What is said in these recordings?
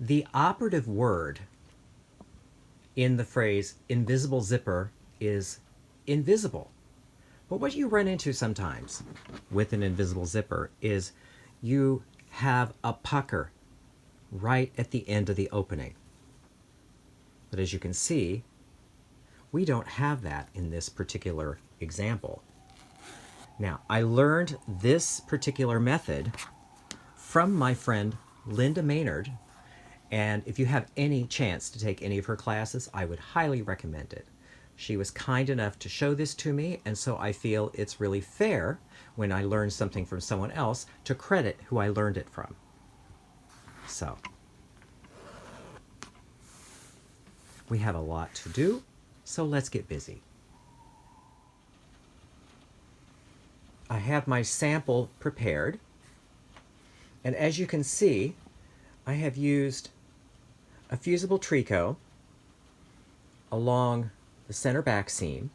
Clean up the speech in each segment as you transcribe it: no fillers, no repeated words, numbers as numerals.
The operative word in the phrase invisible zipper is invisible. But what you run into sometimes with an invisible zipper is you have a pucker right at the end of the opening. But as you can see, we don't have that in this particular example. Now, I learned this particular method from my friend Lynda Maynard, and if you have any chance to take any of her classes, I would highly recommend it. She was kind enough to show this to me, and so I feel it's really fair when I learn something from someone else to credit who I learned it from. So, we have a lot to do, so let's get busy. I have my sample prepared, and as you can see, I have used a fusible tricot along the center back seam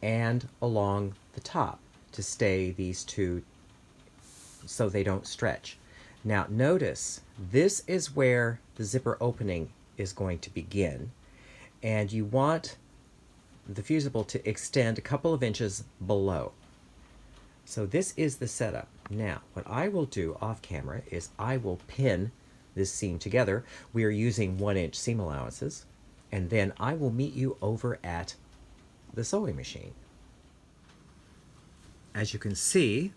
and along the top to stay these two so they don't stretch. Now notice, this is where the zipper opening is going to begin, and you want the fusible to extend a couple of inches below. So this is the setup. Now, what I will do off camera is I will pin this seam together. We are using 1-inch seam allowances, and then I will meet you over at the sewing machine. As you can see,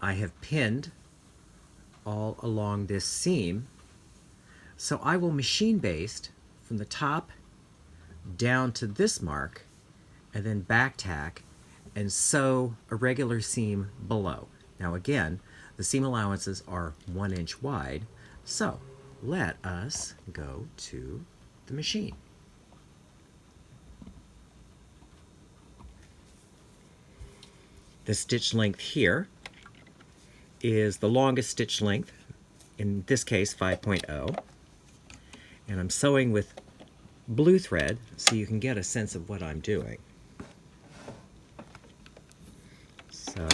I have pinned all along this seam, so I will machine baste from the top down to this mark and then back tack and sew a regular seam below. Now again, the seam allowances are 1 inch wide, so let us go to the machine. The stitch length here is the longest stitch length, in this case 5.0, and I'm sewing with blue thread so you can get a sense of what I'm doing. So,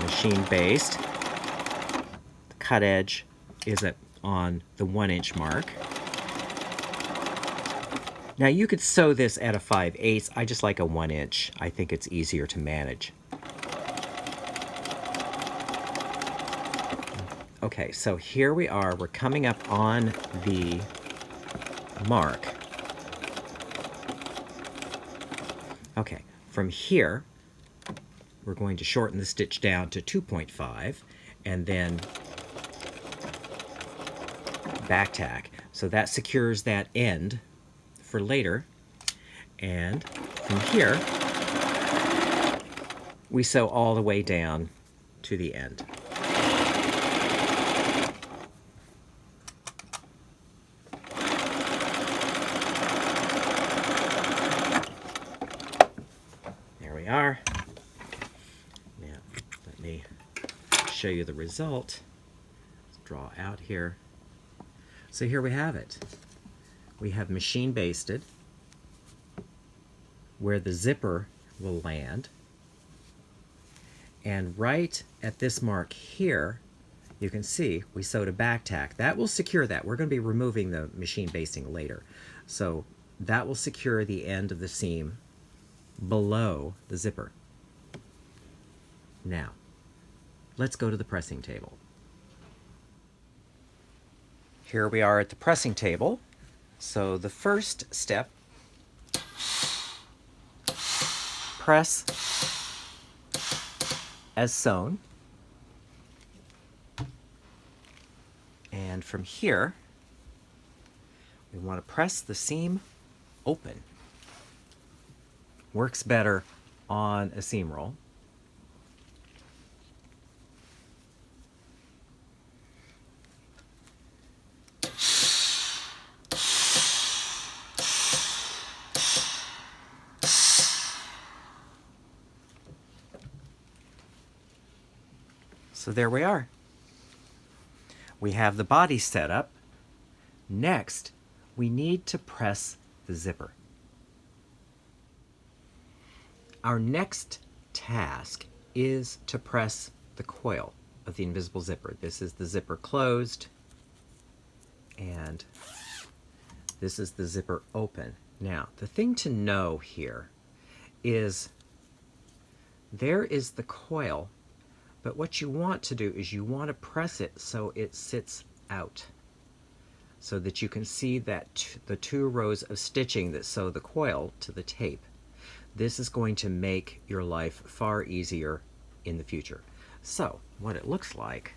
machine based, the cut edge is on the 1 inch mark. Now you could sew this at a 5/8. I just like a 1 inch. I think it's easier to manage. Okay, so here we are. We're coming up on the mark. Okay, from here, we're going to shorten the stitch down to 2.5 and then back tack. So that secures that end for later. And from here, we sew all the way down to the end. There we are. Now, let me show you the result. Let's draw out here. So here we have it. We have machine basted where the zipper will land, and right at this mark here you can see we sewed a back tack. That will secure that. We're going to be removing the machine basting later, so that will secure the end of the seam below the zipper. Now let's go to the pressing table. Here we are at the pressing table. So the first step, press as sewn, and from here we want to press the seam open. Works better on a seam roll. So there we are. We have the body set up. Next, we need to press the zipper. Our next task is to press the coil. of the invisible zipper. This is the zipper closed, and this is the zipper open. Now, the thing to know here is there is the coil, but what you want to do is you want to press it so it sits out, so that you can see that the 2 rows of stitching that sew the coil to the tape. This is going to make your life far easier in the future. So, what it looks like,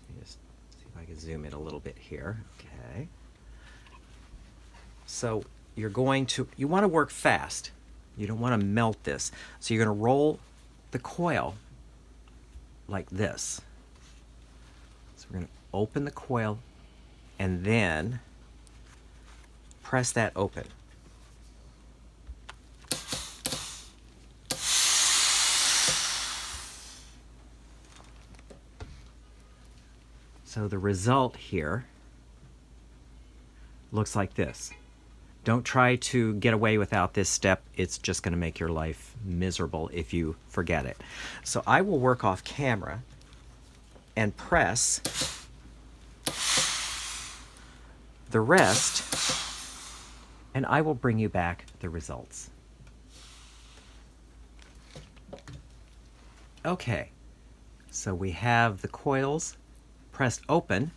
let me just see if I can zoom in a little bit here. Okay. So, you want to work fast. You don't want to melt this. So you're going to roll the coil like this. So we're going to open the coil and then press that open. So the result here looks like this. Don't try to get away without this step. It's just going to make your life miserable if you forget it. So I will work off camera and press the rest, and I will bring you back the results. Okay, so we have the coils pressed open.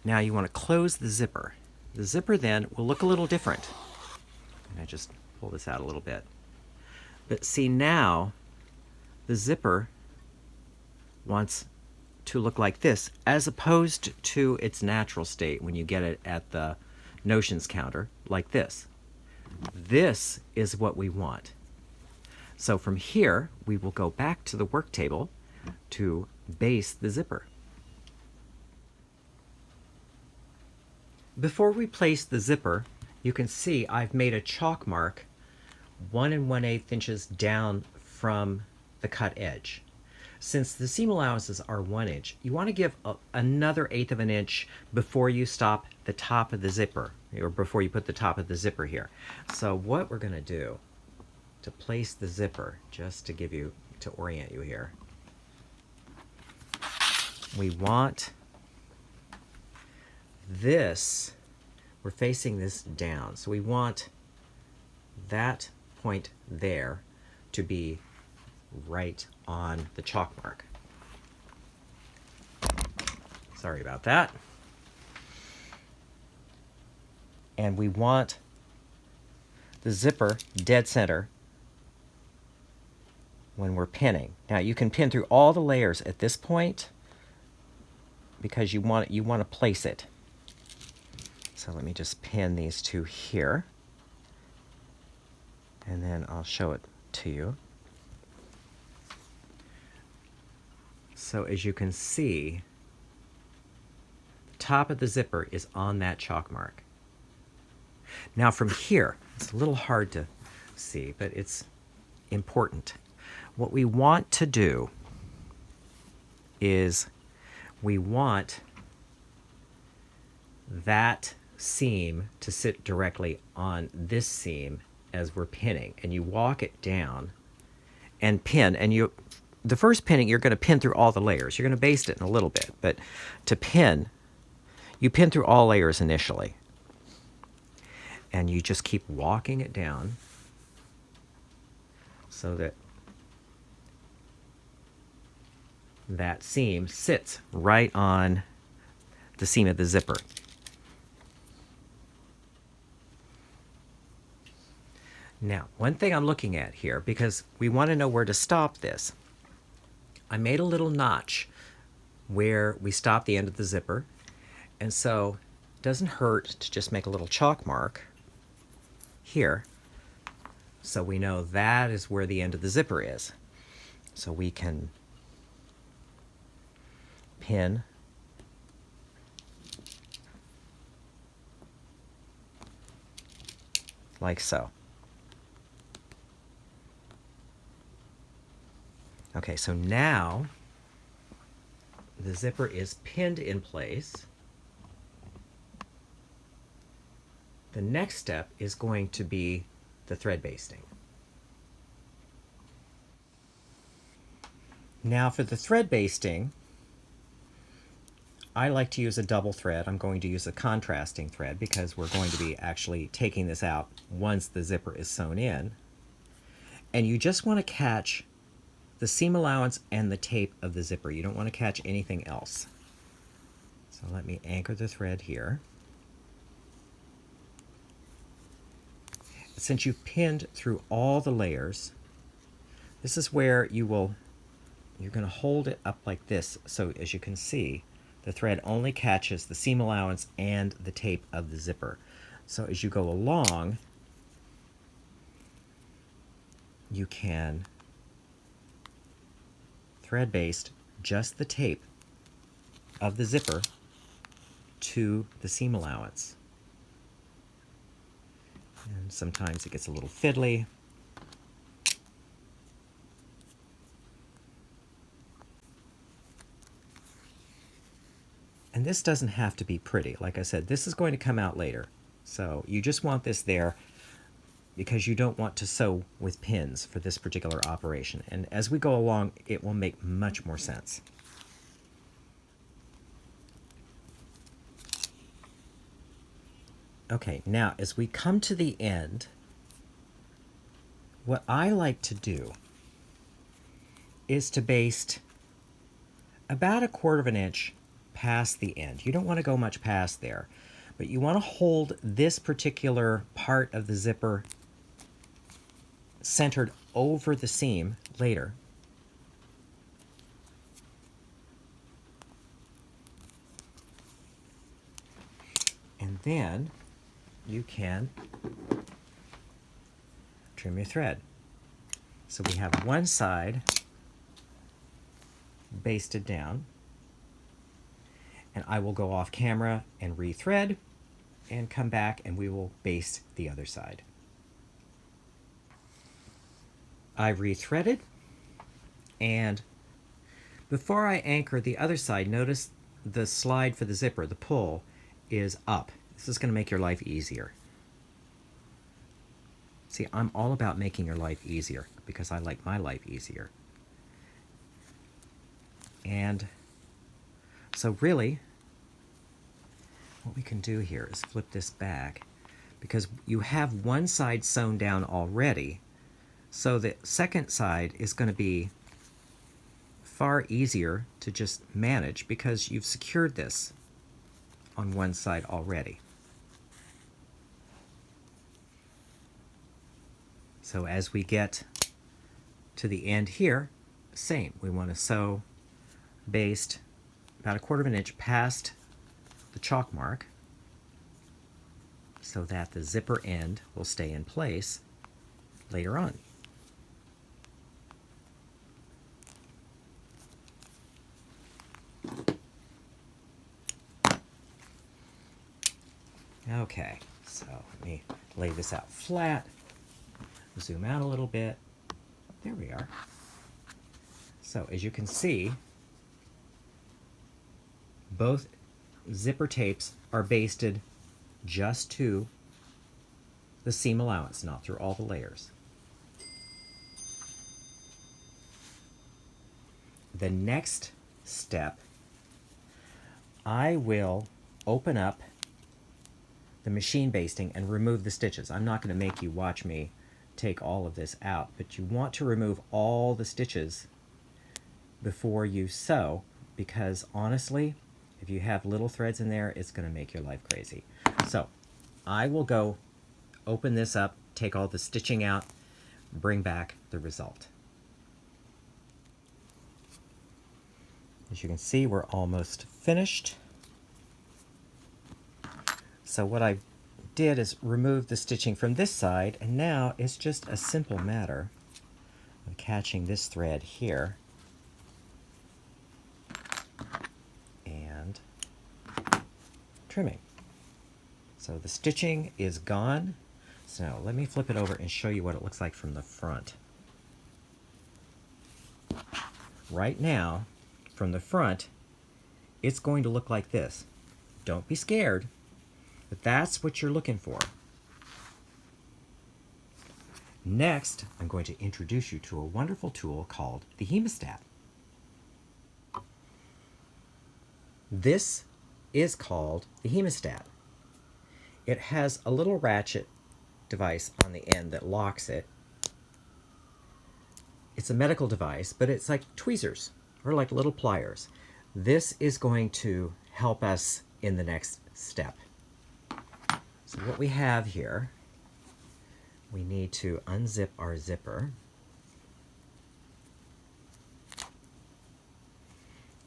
Now you want to close the zipper. The zipper then will look a little different. And I just pull this out a little bit. But see, now the zipper wants to look like this, as opposed to its natural state when you get it at the notions counter, like this. This is what we want. So from here, we will go back to the work table to base the zipper. Before we place the zipper, you can see I've made a chalk mark 1 1/8 inches down from the cut edge. Since the seam allowances are 1 inch, you want to give another 1/8 of an inch before you stop the top of the zipper, or before you put the top of the zipper here. So what we're going to do to place the zipper, just to orient you here, we want this, we're facing this down, so we want that point there to be right on the chalk mark. Sorry about that. And we want the zipper dead center when we're pinning. Now you can pin through all the layers at this point because you want to place it. So let me just pin these 2 here, and then I'll show it to you. So as you can see, the top of the zipper is on that chalk mark. Now from here, it's a little hard to see, but it's important. What we want to do is we want that seam to sit directly on this seam as we're pinning, and you walk it down and pin, and the first pinning you're going to pin through all the layers. You're going to baste it in a little bit, but to pin, you pin through all layers initially, and you just keep walking it down so that that seam sits right on the seam of the zipper. Now, one thing I'm looking at here, because we want to know where to stop this, I made a little notch where we stop the end of the zipper, and so it doesn't hurt to just make a little chalk mark here, so we know that is where the end of the zipper is. So we can pin like so. Okay, so now the zipper is pinned in place. The next step is going to be the thread basting. Now for the thread basting, I like to use a double thread. I'm going to use a contrasting thread because we're going to be actually taking this out once the zipper is sewn in. And you just want to catch the seam allowance and the tape of the zipper. You don't want to catch anything else. So let me anchor the thread here. Since you've pinned through all the layers, this is where you're going to hold it up like this. So as you can see, the thread only catches the seam allowance and the tape of the zipper. So as you go along, you can thread baste just the tape of the zipper to the seam allowance. And sometimes it gets a little fiddly. And this doesn't have to be pretty. Like I said, this is going to come out later. So you just want this there because you don't want to sew with pins for this particular operation. And as we go along, it will make much more sense. Okay, now as we come to the end, what I like to do is to baste about 1/4 of an inch past the end. You don't want to go much past there, but you want to hold this particular part of the zipper centered over the seam later. And then you can trim your thread. So we have one side basted down, and I will go off camera and rethread and come back and we will baste the other side. I rethreaded, and before I anchor the other side, notice the slide for the zipper, the pull, is up. This is going to make your life easier. See, I'm all about making your life easier because I like my life easier. And so really, what we can do here is flip this back because you have one side sewn down already. So the second side is going to be far easier to just manage because you've secured this on one side already. So as we get to the end here, same. We want to sew baste about 1/4 of an inch past the chalk mark so that the zipper end will stay in place later on. Okay, so let me lay this out flat, zoom out a little bit. There we are. So as you can see, both zipper tapes are basted just to the seam allowance, not through all the layers. The next step, I will open up the machine basting and remove the stitches. I'm not going to make you watch me take all of this out, but you want to remove all the stitches before you sew because honestly, if you have little threads in there, it's going to make your life crazy. So I will go open this up, take all the stitching out, bring back the result. As you can see, we're almost finished. So what I did is remove the stitching from this side, and now it's just a simple matter of catching this thread here and trimming. So the stitching is gone. So let me flip it over and show you what it looks like from the front. Right now, from the front, it's going to look like this. Don't be scared. But that's what you're looking for. Next, I'm going to introduce you to a wonderful tool called the hemostat. This is called the hemostat. It has a little ratchet device on the end that locks it. It's a medical device, but it's like tweezers or like little pliers. This is going to help us in the next step. So what we have here, we need to unzip our zipper.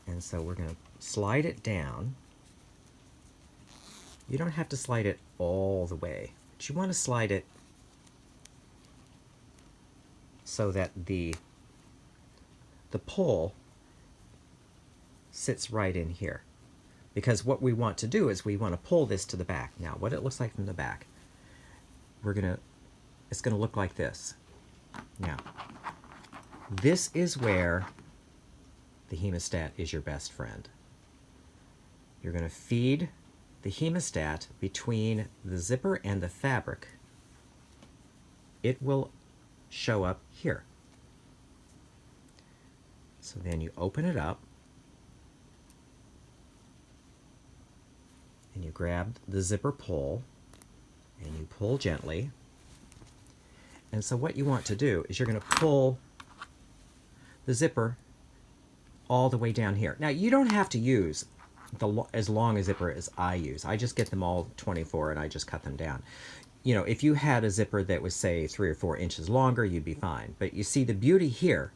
And so we're going to slide it down. You don't have to slide it all the way, but you want to slide it so that the pull sits right in here. Because what we want to do is we want to pull this to the back. Now, what it looks like from the back, it's going to look like this. Now, this is where the hemostat is your best friend. You're going to feed the hemostat between the zipper and the fabric. It will show up here. So then you open it up and you grab the zipper pull and you pull gently. And so what you want to do is you're going to pull the zipper all the way down here. Now you don't have to use as long a zipper as I use. I just get them all 24 and I just cut them down. You know, if you had a zipper that was say 3 or 4 inches longer, you'd be fine. But you see, the beauty here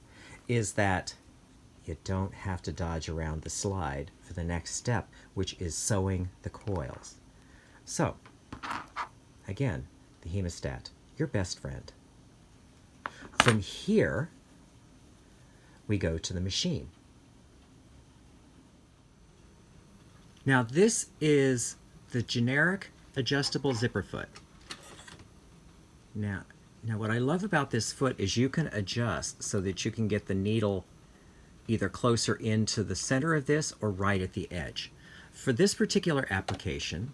is that you don't have to dodge around the slide for the next step, which is sewing the coils. So, again, the hemostat, your best friend. From here, we go to the machine. Now, this is the generic adjustable zipper foot. Now what I love about this foot is you can adjust so that you can get the needle either closer into the center of this or right at the edge. For this particular application,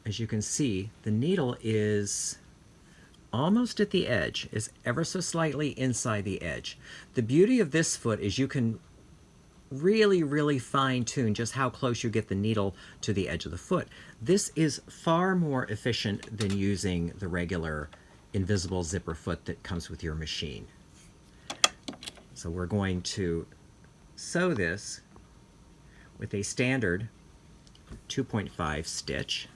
as you can see, the needle is almost at the edge, is ever so slightly inside the edge. The beauty of this foot is you can really fine-tune just how close you get the needle to the edge of the foot. This is far more efficient than using the regular invisible zipper foot that comes with your machine. So we're going to sew this with a standard 2.5 stitch.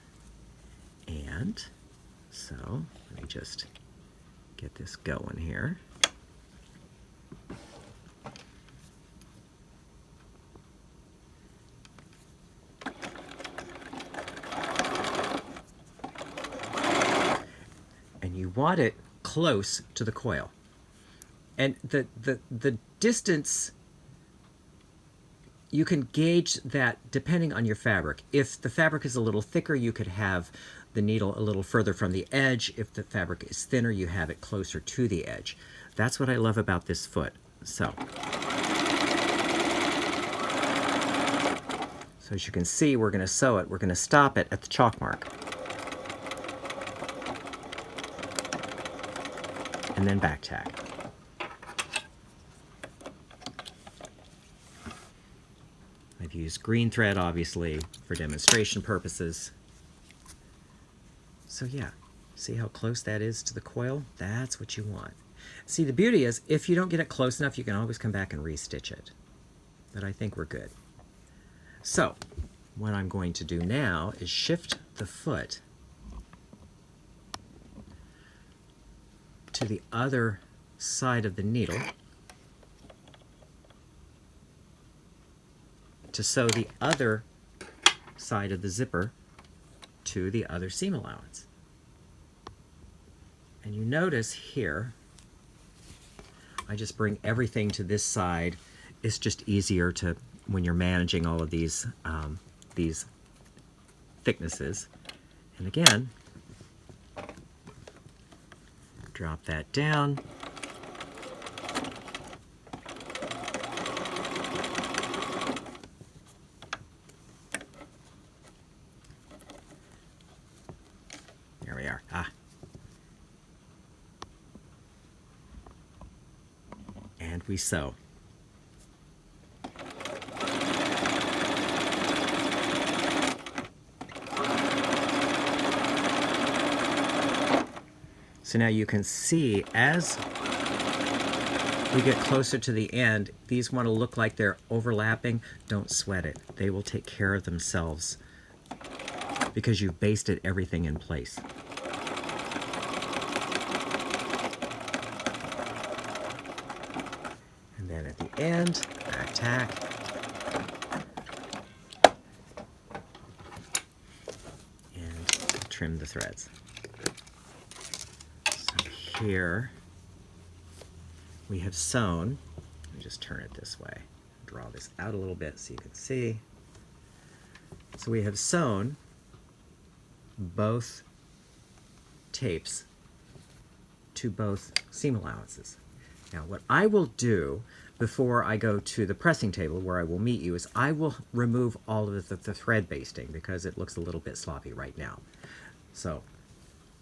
And so let me just get this going here. And you want it close to the coil. And the distance, you can gauge that depending on your fabric. If the fabric is a little thicker, you could have the needle a little further from the edge. If the fabric is thinner, you have it closer to the edge. That's what I love about this foot. So as you can see, we're going to sew it. We're going to stop it at the chalk mark. And then back tack. I've used green thread, obviously, for demonstration purposes. So yeah, see how close that is to the coil? That's what you want. See, the beauty is, if you don't get it close enough, you can always come back and restitch it. But I think we're good. So, what I'm going to do now is shift the foot to the other side of the needle to sew the other side of the zipper to the other seam allowance. And you notice here, I just bring everything to this side. It's just easier to, when you're managing all of these thicknesses. And again, drop that down. There we are. And we sew. So now you can see as we get closer to the end, these want to look like they're overlapping. Don't sweat it. They will take care of themselves because you've basted everything in place. And then at the end, back tack. And trim the threads. So here we have sewn. Let me just turn it this way. Draw this out a little bit so you can see. So we have sewn both tapes to both seam allowances. Now what I will do before I go to the pressing table where I will meet you is I will remove all of the thread basting because it looks a little bit sloppy right now. So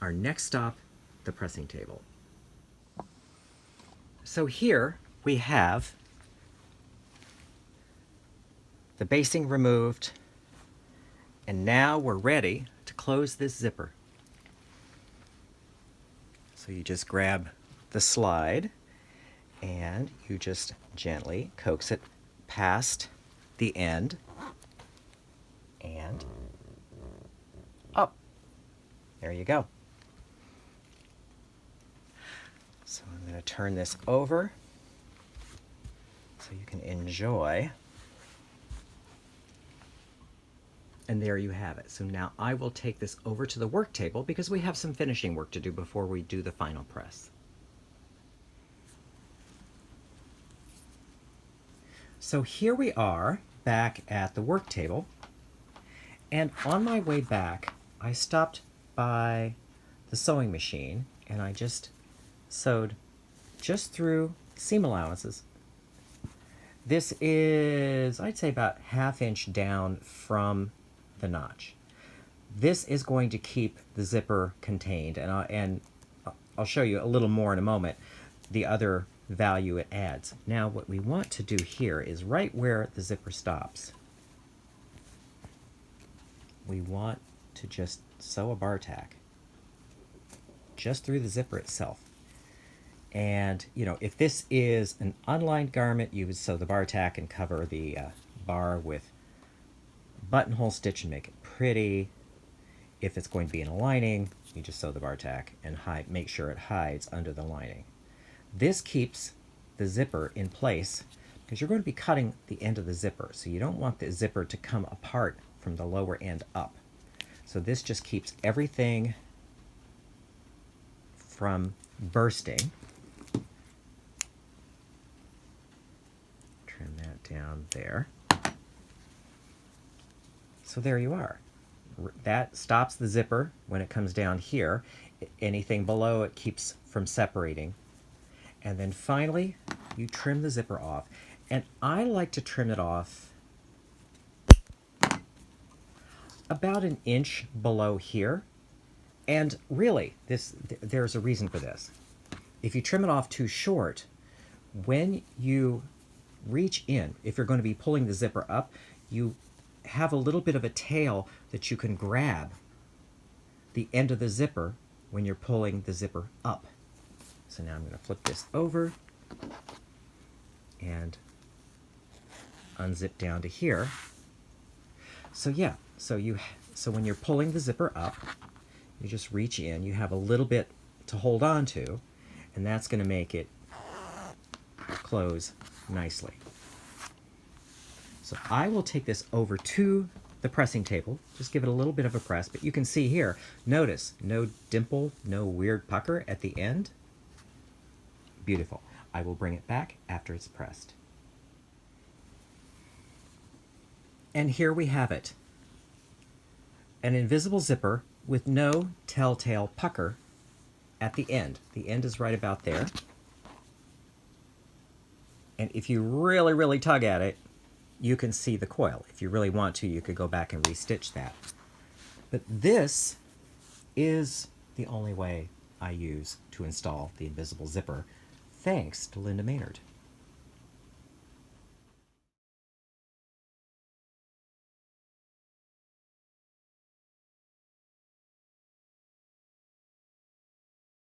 our next stop, the pressing table. So here we have the basting removed, and now we're ready to close this zipper. So you just grab the slide and you just gently coax it past the end and up. There you go. So I'm going to turn this over so you can enjoy. And there you have it. So now I will take this over to the work table because we have some finishing work to do before we do the final press. So here we are back at the work table. And on my way back, I stopped by the sewing machine and I just sewed just through seam allowances. This is, I'd say, about 1/2 inch down from the notch. This is going to keep the zipper contained, and I'll show you a little more in a moment the other value it adds. Now what we want to do here is right where the zipper stops, we want to just sew a bar tack just through the zipper itself. And you know, if this is an unlined garment, you would sew the bar tack and cover the bar with buttonhole stitch and make it pretty. If it's going to be in a lining, you just sew the bar tack and make sure it hides under the lining. This keeps the zipper in place because you're going to be cutting the end of the zipper, so you don't want the zipper to come apart from the lower end up. So this just keeps everything from bursting. Trim that down there. So there you are. That stops the zipper when it comes down here. Anything below it keeps from separating. And then finally, you trim the zipper off. And I like to trim it off about 1 inch below here. And really, there's a reason for this. If you trim it off too short, when you reach in, if you're going to be pulling the zipper up, you have a little bit of a tail that you can grab the end of the zipper when you're pulling the zipper up. So now I'm going to flip this over and unzip down to here. So yeah, so when you're pulling the zipper up, you just reach in, you have a little bit to hold on to, and that's going to make it close nicely. So I will take this over to the pressing table, just give it a little bit of a press, but you can see here, notice, no dimple, no weird pucker at the end. Beautiful. I will bring it back after it's pressed. And here we have it. An invisible zipper with no telltale pucker at the end. The end is right about there. And if you really, really tug at it, you can see the coil. If you really want to, you could go back and restitch that. But this is the only way I use to install the invisible zipper, thanks to Lynda Maynard.